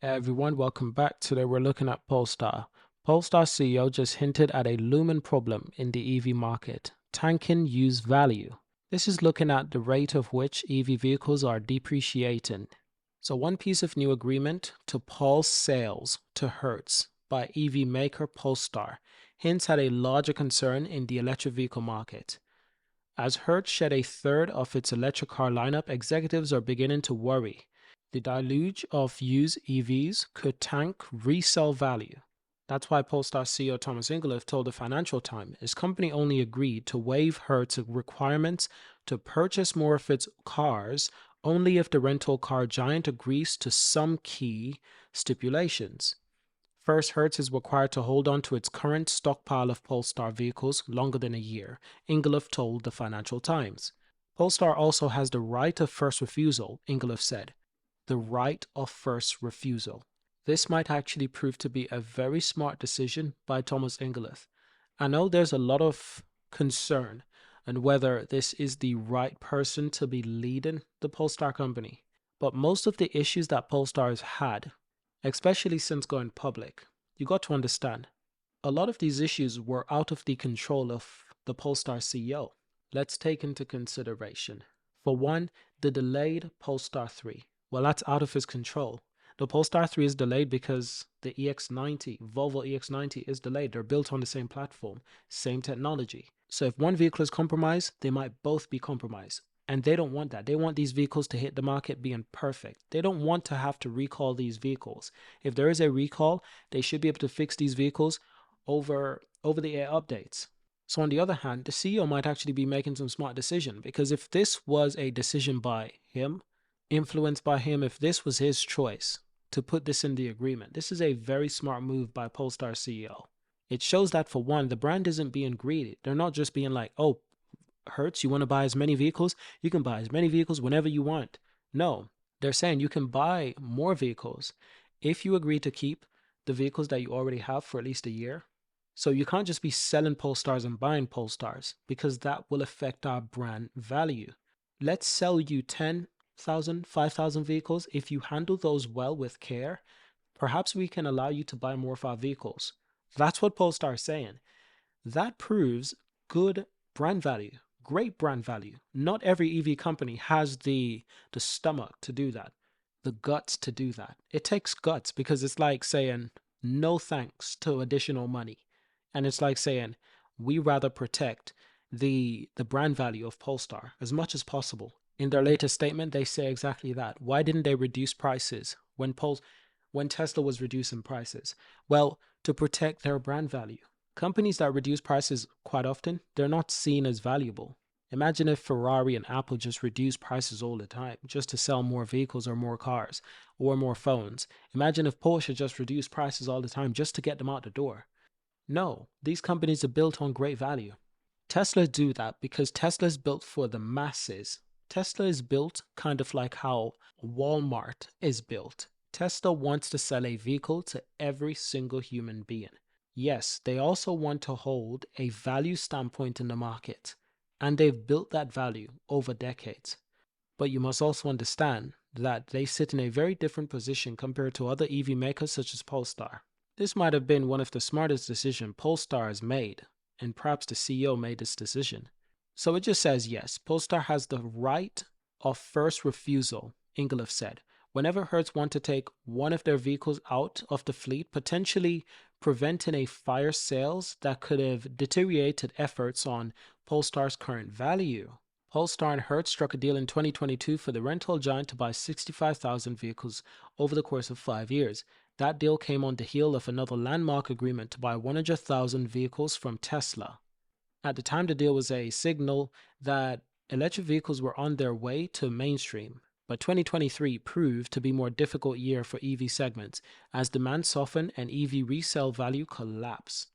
Hey everyone, welcome back. Today we're looking at Polestar. Polestar CEO just hinted at a looming problem in the EV market, tanking used value. This is looking at the rate of which EV vehicles are depreciating. So one piece of new agreement to pulse sales to Hertz by EV maker Polestar hints at a larger concern in the electric vehicle market. As Hertz shed a third of its electric car lineup, executives are beginning to worry. The deluge of used EVs could tank resale value. That's why Polestar CEO Thomas Ingerloff told the Financial Times his company only agreed to waive Hertz's requirements to purchase more of its cars only if the rental car giant agrees to some key stipulations. First, Hertz is required to hold on to its current stockpile of Polestar vehicles longer than a year, Ingerloff told the Financial Times. Polestar also has the right of first refusal, Ingerloff said. The right of first refusal. This might actually prove to be a very smart decision by Thomas Ingerloff. I know there's a lot of concern on whether this is the right person to be leading the Polestar company, but most of the issues that Polestar has had, especially since going public, you got to understand, a lot of these issues were out of the control of the Polestar CEO. Let's take into consideration. For one, the delayed Polestar 3. Well, that's out of his control. The Polestar 3 is delayed because the EX90, Volvo EX90 is delayed. They're built on the same platform, same technology. So if one vehicle is compromised, they might both be compromised. And they don't want that. They want these vehicles to hit the market being perfect. They don't want to have to recall these vehicles. If there is a recall, they should be able to fix these vehicles over the air updates. So on the other hand, the CEO might actually be making some smart decision, because if this was a decision by him, influenced by him, if this was his choice to put this in the agreement, this is a very smart move by Polestar CEO. It shows that, for one, the brand isn't being greedy. They're not just being like, oh, Hertz, you want to buy as many vehicles? You can buy as many vehicles whenever you want. No, they're saying you can buy more vehicles if you agree to keep the vehicles that you already have for at least a year. So you can't just be selling Polestars and buying Polestars, because that will affect our brand value. Let's sell you 10,000, 5,000 vehicles. If you handle those well with care, perhaps we can allow you to buy more of our vehicles. That's what Polestar is saying. That proves good brand value, great brand value. Not every EV company has the stomach to do that, the guts to do that. It takes guts, because it's like saying no thanks to additional money. And it's like saying we rather protect the brand value of Polestar as much as possible. In their latest statement, they say exactly that. Why didn't they reduce prices when Tesla was reducing prices? Well, to protect their brand value. Companies that reduce prices quite often, they're not seen as valuable. Imagine if Ferrari and Apple just reduce prices all the time just to sell more vehicles or more cars or more phones. Imagine if Porsche just reduced prices all the time just to get them out the door. No, these companies are built on great value. Tesla do that because Tesla is built for the masses. Tesla is built kind of like how Walmart is built. Tesla wants to sell a vehicle to every single human being. Yes, they also want to hold a value standpoint in the market, and they've built that value over decades. But you must also understand that they sit in a very different position compared to other EV makers such as Polestar. This might have been one of the smartest decisions Polestar has made, and perhaps the CEO made this decision. So it just says, yes, Polestar has the right of first refusal, Ingerloff said. Whenever Hertz want to take one of their vehicles out of the fleet, potentially preventing a fire sales that could have deteriorated efforts on Polestar's current value. Polestar and Hertz struck a deal in 2022 for the rental giant to buy 65,000 vehicles over the course of 5 years. That deal came on the heel of another landmark agreement to buy 100,000 vehicles from Tesla. At the time, the deal was a signal that electric vehicles were on their way to mainstream. But 2023 proved to be a more difficult year for EV segments as demand softened and EV resale value collapsed.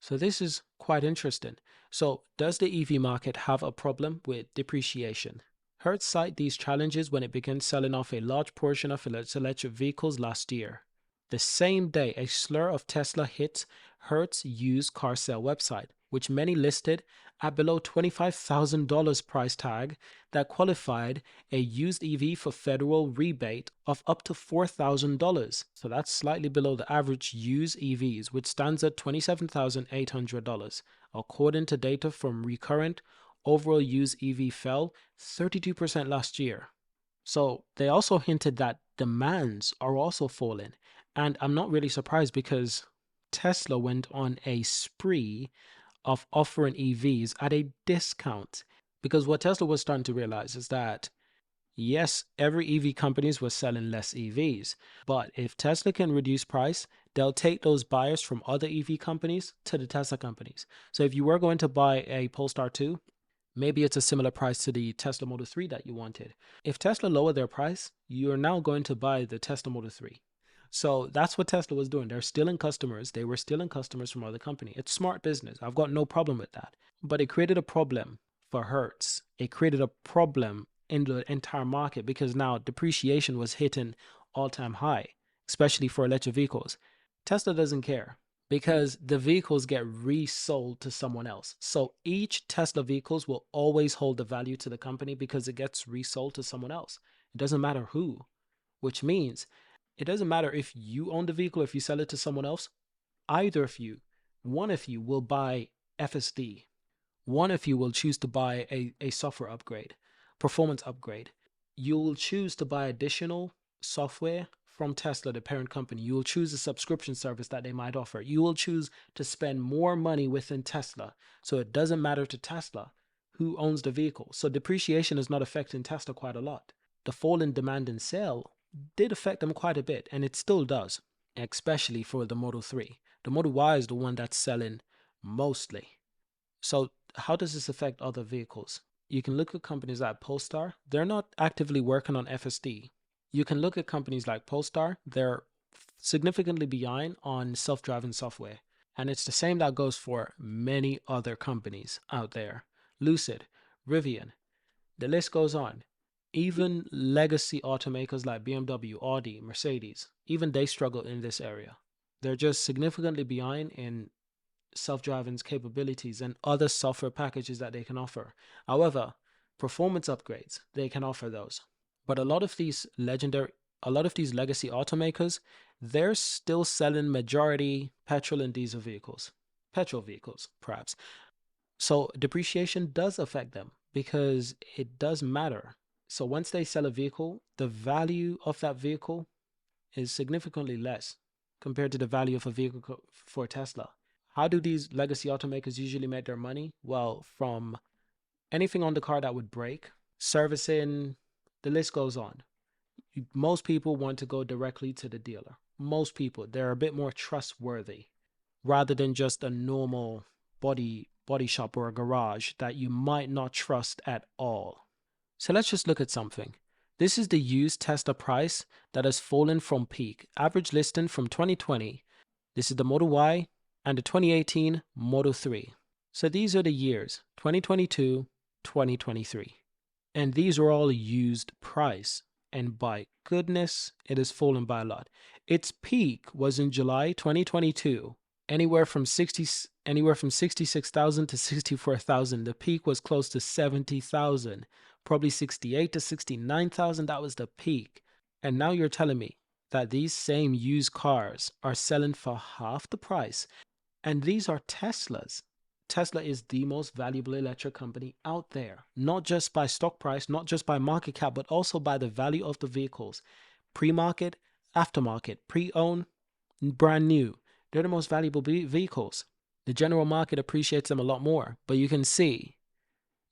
So this is quite interesting. So does the EV market have a problem with depreciation? Hertz cited these challenges when it began selling off a large portion of its electric vehicles last year. The same day, a slur of Tesla hit Hertz used car sale website, which many listed at below $25,000 price tag that qualified a used EV for federal rebate of up to $4,000. So that's slightly below the average used EVs, which stands at $27,800. According to data from Recurrent, overall used EV fell 32% last year. So they also hinted that demands are also falling. And I'm not really surprised because Tesla went on a spree of offering EVs at a discount. Because what Tesla was starting to realize is that, yes, every EV companies were selling less EVs, but if Tesla can reduce price, they'll take those buyers from other EV companies to the Tesla companies. So if you were going to buy a Polestar 2, maybe it's a similar price to the Tesla Model 3 that you wanted. If Tesla lowered their price, you're now going to buy the Tesla Model 3. So that's what Tesla was doing. They're stealing customers. They were stealing customers from other company. It's smart business. I've got no problem with that. But it created a problem for Hertz. It created a problem in the entire market because now depreciation was hitting all-time high, especially for electric vehicles. Tesla doesn't care because the vehicles get resold to someone else. So each Tesla vehicles will always hold the value to the company because it gets resold to someone else. It doesn't matter who, which means it doesn't matter if you own the vehicle, if you sell it to someone else, either of you, one of you will buy FSD. One of you will choose to buy a software upgrade, performance upgrade. You will choose to buy additional software from Tesla, the parent company. You will choose a subscription service that they might offer. You will choose to spend more money within Tesla. So it doesn't matter to Tesla who owns the vehicle. So depreciation is not affecting Tesla quite a lot. The fall in demand and sale did affect them quite a bit, and it still does, especially for the Model 3. The Model Y is the one that's selling mostly. So how does this affect other vehicles? You can look at companies like Polestar. They're not actively working on FSD. You can look at companies like Polestar. They're significantly behind on self-driving software. And it's the same that goes for many other companies out there. Lucid, Rivian, the list goes on. Even legacy automakers like BMW, Audi, Mercedes, even they struggle in this area. They're just significantly behind in self-driving's capabilities and other software packages that they can offer. However, performance upgrades, they can offer those. But a lot of these legacy automakers, they're still selling majority petrol and diesel vehicles. Petrol vehicles, perhaps. So depreciation does affect them because it does matter. So once they sell a vehicle, the value of that vehicle is significantly less compared to the value of a vehicle for Tesla. How do these legacy automakers usually make their money? Well, from anything on the car that would break, servicing, the list goes on. Most people want to go directly to the dealer. Most people, they're a bit more trustworthy rather than just a normal body shop or a garage that you might not trust at all. So let's just look at something. This is the used Tesla price that has fallen from peak. Average listing from 2020. This is the Model Y and the 2018 Model 3. So these are the years, 2022, 2023. And these are all used price. And by goodness, it has fallen by a lot. Its peak was in July 2022, anywhere from 66,000 to 64,000. The peak was close to 70,000, probably 68 to 69,000. That was the peak. And now you're telling me that these same used cars are selling for half the price. And these are Teslas. Tesla is the most valuable electric company out there, not just by stock price, not just by market cap, but also by the value of the vehicles. Pre-market, aftermarket, pre-owned, brand new. They're the most valuable vehicles. The general market appreciates them a lot more, but you can see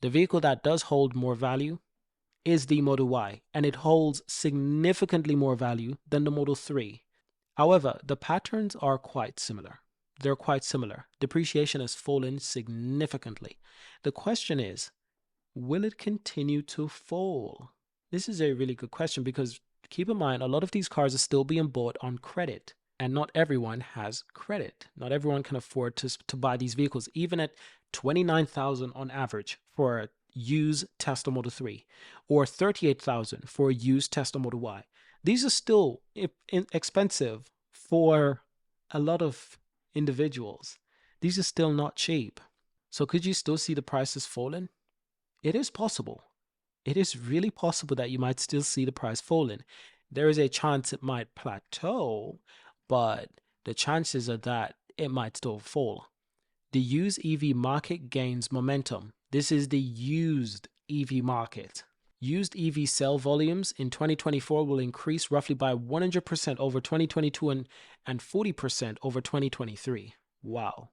the vehicle that does hold more value is the Model Y, and it holds significantly more value than the Model 3. However, the patterns are quite similar. They're quite similar. Depreciation has fallen significantly. The question is, will it continue to fall? This is a really good question because keep in mind, a lot of these cars are still being bought on credit, and not everyone has credit. Not everyone can afford to buy these vehicles, even at $29,000 on average for a used Tesla Model 3 or $38,000 for a used Tesla Model Y. These are still expensive for a lot of individuals. These are still not cheap. So could you still see the prices falling? It is possible. It is really possible that you might still see the price falling. There is a chance it might plateau, but the chances are that it might still fall. The used EV market gains momentum. This is the used EV market. Used EV sale volumes in 2024 will increase roughly by 100% over 2022 and 40% over 2023. Wow.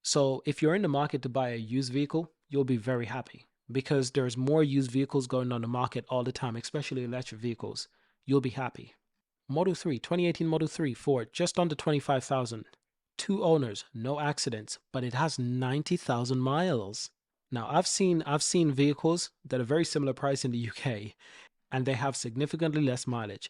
So if you're in the market to buy a used vehicle, you'll be very happy because there's more used vehicles going on the market all the time, especially electric vehicles. You'll be happy. Model 3, 2018 Model 3 Ford, just under 25,000. 2 owners, no accidents, but it has 90,000 miles. Now, I've seen vehicles that are very similar price in the UK and they have significantly less mileage.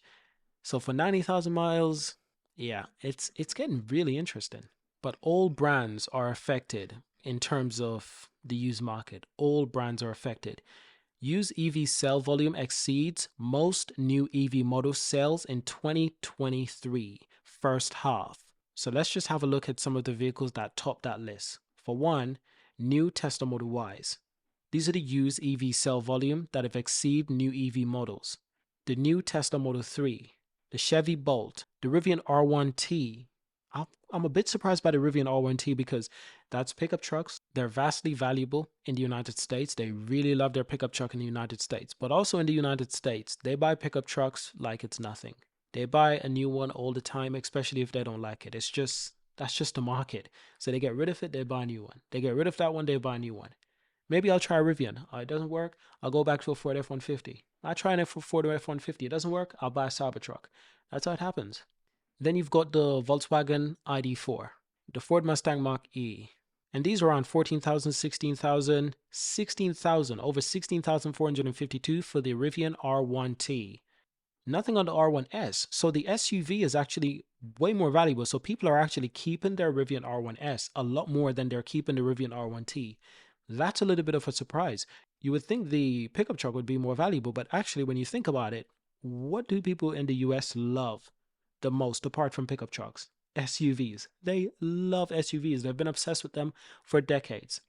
So for 90,000 miles, yeah, it's getting really interesting. But all brands are affected in terms of the used market. All brands are affected. Used EV sale volume exceeds most new EV model sales in 2023 first half. So let's just have a look at some of the vehicles that top that list. For one, new Tesla Model Ys. These are the used EV sale volume that have exceeded new EV models. The new Tesla Model 3, the Chevy Bolt, the Rivian R1T. I'm a bit surprised by the Rivian R1T because that's pickup trucks. They're vastly valuable in the United States. They really love their pickup truck in the United States. But also in the United States, they buy pickup trucks like it's nothing. They buy a new one all the time, especially if they don't like it. That's just the market. So they get rid of it, they buy a new one. They get rid of that one, they buy a new one. Maybe I'll try a Rivian. It doesn't work. I'll go back to a Ford F-150. I try an Ford F-150. It doesn't work. I'll buy a Cybertruck. That's how it happens. Then you've got the Volkswagen ID4, the Ford Mustang Mach-E. And these are around 14,000, 16,000, 16,000, over 16,452 for the Rivian R1T. Nothing on the R1S. So the SUV is actually way more valuable. So people are actually keeping their Rivian R1S a lot more than they're keeping the Rivian R1T. That's a little bit of a surprise. You would think the pickup truck would be more valuable, but actually, when you think about it, what do people in the US love the most apart from pickup trucks? SUVs. They love SUVs. They've been obsessed with them for decades.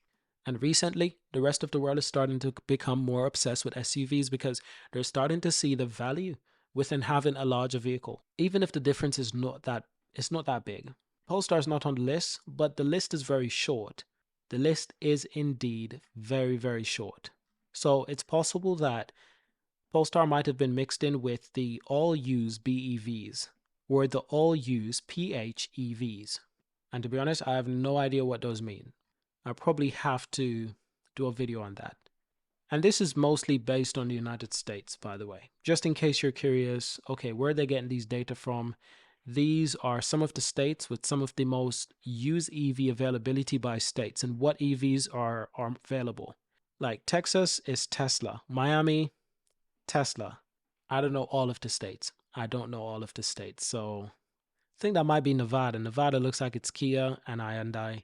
And recently, the rest of the world is starting to become more obsessed with SUVs because they're starting to see the value within having a larger vehicle, even if the difference is not that big. Polestar is not on the list, but the list is very short. The list is indeed very, very short. So it's possible that Polestar might have been mixed in with the all-use BEVs or the all-use PHEVs. And to be honest, I have no idea what those mean. I probably have to do a video on that. And this is mostly based on the United States, by the way. Just in case you're curious, okay, where are they getting these data from? These are some of the states with some of the most used EV availability by states and what EVs are available. Like Texas is Tesla, Miami, Tesla. I don't know all of the states. So I think that might be Nevada. Nevada looks like it's Kia and Hyundai.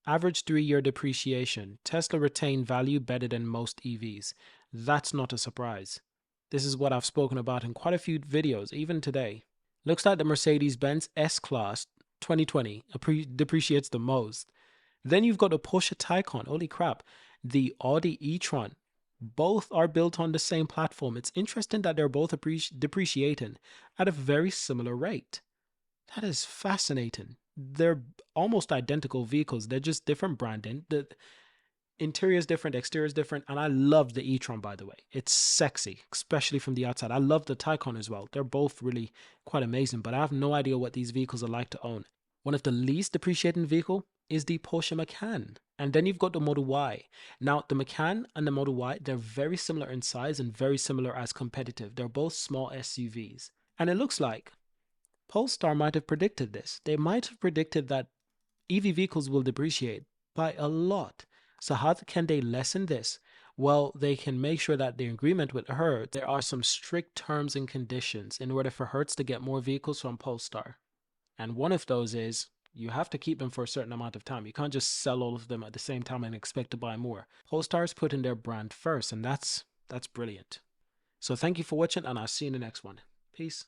Average 3-year depreciation. Tesla retained value better than most EVs. That's not a surprise. This is what I've spoken about in quite a few videos, even today. Looks like the Mercedes-Benz S-Class 2020 depreciates the most. Then you've got the Porsche Taycan. Holy crap. The Audi e-tron. Both are built on the same platform. It's interesting that they're both depreciating at a very similar rate. That is fascinating. They're almost identical vehicles. They're just different branding. The interior is different, exterior is different. And I love the e-tron, by the way. It's sexy, especially from the outside. I love the Taycan as well. They're both really quite amazing, but I have no idea what these vehicles are like to own. One of the least depreciating vehicle is the Porsche Macan. And then you've got the Model Y. Now, the Macan and the Model Y, they're very similar in size and very similar as competitive. They're both small SUVs. And it looks like Polestar might have predicted this. They might have predicted that EV vehicles will depreciate by a lot. So how can they lessen this? Well, they can make sure that the agreement with Hertz, there are some strict terms and conditions in order for Hertz to get more vehicles from Polestar. And one of those is you have to keep them for a certain amount of time. You can't just sell all of them at the same time and expect to buy more. Polestar is putting their brand first, and that's brilliant. So thank you for watching, and I'll see you in the next one. Peace.